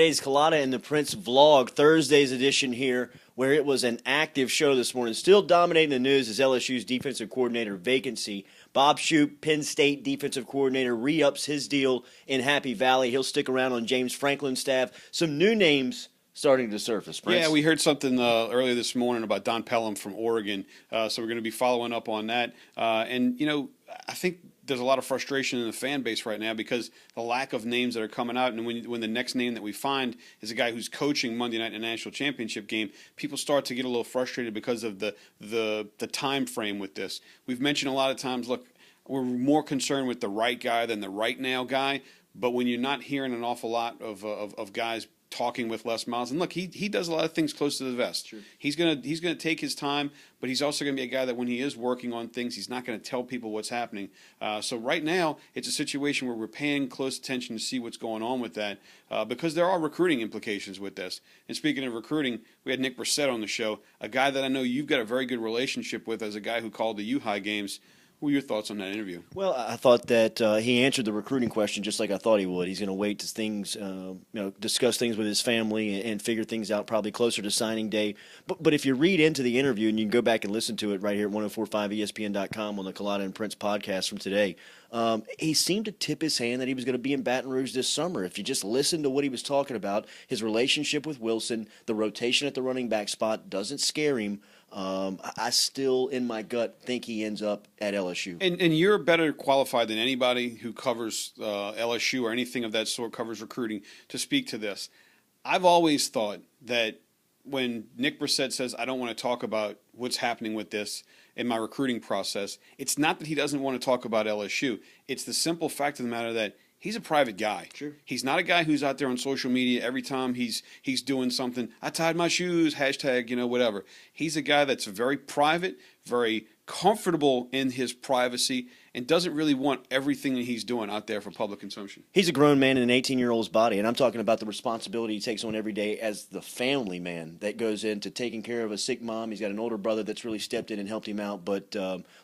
Today's Culotta and the Prince vlog, Thursday's edition here, where it was an active show this morning. Still dominating the news is LSU's defensive coordinator vacancy. Bob Shoop, Penn State defensive coordinator, re-ups his deal in Happy Valley. He'll stick around on James Franklin's staff. Some new names starting to surface, Prince. Yeah, we heard something earlier this morning about Don Pelham from Oregon, so we're going to be following up on that. I think there's a lot of frustration in the fan base right now because the lack of names that are coming out, and when the next name that we find is a guy who's coaching Monday night in a national championship game, people start to get a little frustrated because of the time frame with this. We've mentioned a lot of times, look, we're more concerned with the right guy than the right now guy, but when you're not hearing an awful lot of guys talking with Les Miles, and look, he does a lot of things close to the vest. Sure. He's gonna take his time, but he's also gonna be a guy that when he is working on things, he's not gonna tell people what's happening. So right now, it's a situation where we're paying close attention to see what's going on with that, because there are recruiting implications with this. And speaking of recruiting, we had Nick Brissett on the show, a guy that I know you've got a very good relationship with as a guy who called the U-High games. What were your thoughts on that interview? Well, I thought that he answered the recruiting question just like I thought he would. He's going to wait to things, discuss things with his family and figure things out probably closer to signing day. But if you read into the interview, and you can go back and listen to it right here at 1045ESPN.com on the Culotta and Prince podcast from today, he seemed to tip his hand that he was going to be in Baton Rouge this summer. If you just listen to what he was talking about, his relationship with Wilson, the rotation at the running back spot doesn't scare him. I still, in my gut, think he ends up at LSU. And you're better qualified than anybody who covers LSU or anything of that sort, covers recruiting, to speak to this. I've always thought that when Nick Brissett says, I don't want to talk about what's happening with this in my recruiting process, it's not that he doesn't want to talk about LSU. It's the simple fact of the matter that he's a private guy. Sure. He's not a guy who's out there on social media every time he's doing something. I tied my shoes, hashtag, whatever. He's a guy that's very private, very comfortable in his privacy, and doesn't really want everything that he's doing out there for public consumption. He's a grown man in an 18-year-old's body, and I'm talking about the responsibility he takes on every day as the family man that goes into taking care of a sick mom. He's got an older brother that's really stepped in and helped him out. But,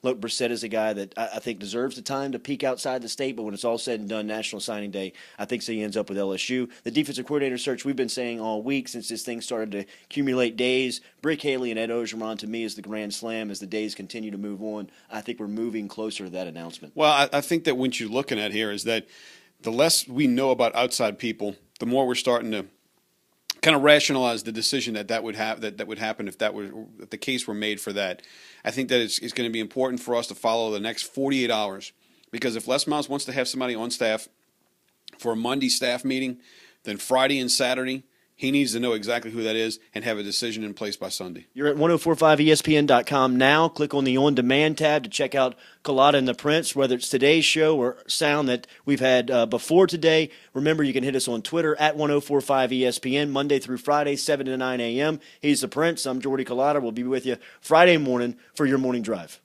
look, Brissett is a guy that I think deserves the time to peek outside the state, but when it's all said and done, National Signing Day, I think so he ends up with LSU. The defensive coordinator search we've been saying all week since this thing started to accumulate days, Brick Haley and Ed Ogeron, to me, is the grand slam as the days continue to move on. I think we're moving closer to that announcement. Well, I think that what you're looking at here is that the less we know about outside people, the more we're starting to kind of rationalize the decision that would happen if the case were made for that. I think that it's going to be important for us to follow the next 48 hours, because if Les Miles wants to have somebody on staff for a Monday staff meeting, then Friday and Saturday, he needs to know exactly who that is and have a decision in place by Sunday. You're at 1045ESPN.com now. Click on the On Demand tab to check out Culotta and the Prince, whether it's today's show or sound that we've had before today. Remember, you can hit us on Twitter at 1045ESPN, Monday through Friday, 7 to 9 a.m. He's the Prince. I'm Jordy Culotta. We'll be with you Friday morning for your morning drive.